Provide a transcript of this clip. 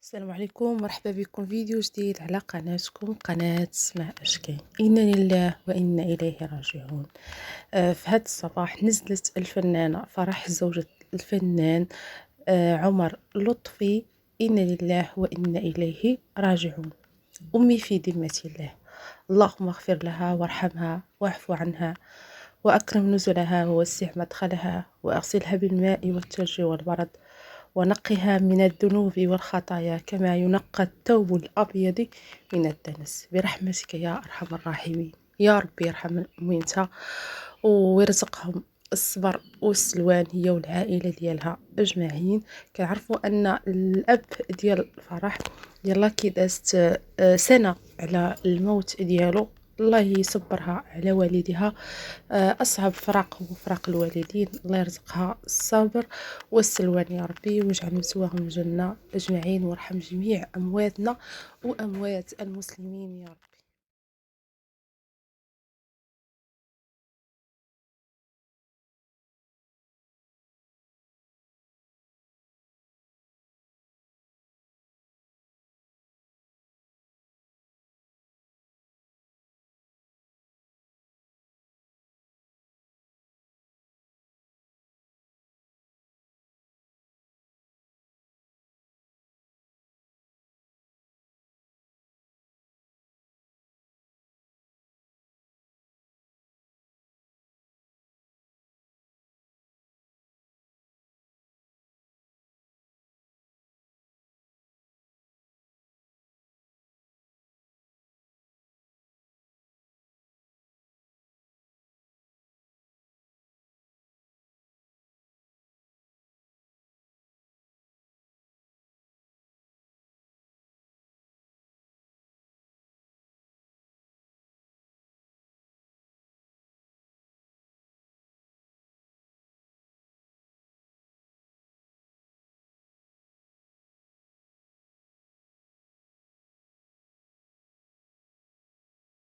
السلام عليكم، مرحبا بكم فيديو جديد على قناتكم قناة سماع أشكال. إنا لله وإنا إليه راجعون. في هذا الصباح نزلت الفنانة فرح زوجة الفنان عمر لطفي. إنا لله وإنا إليه راجعون. أمي في ذمة الله، اللهم اغفر لها وارحمها واعف عنها وأكرم نزلها ووسع مدخلها وأغسلها بالماء والثلج والبرد ونقها من الذنوب والخطايا كما ينقى الثوب الأبيض من الدنس برحمتك يا أرحم الراحمين. يا ربي يرحم موينتها ويرزقهم الصبر والسلوان هي والعائلة ديالها أجمعين. كنعرفوا أن الأب ديال فرح يلا كي دازت سنة على الموت ديالو، الله يصبرها على والدها. أصعب فراق هو فراق الوالدين، الله يرزقها الصبر والسلوان يا ربي واجعل مثواهم الجنة أجمعين، وارحم جميع أمواتنا وأموات المسلمين يا رب.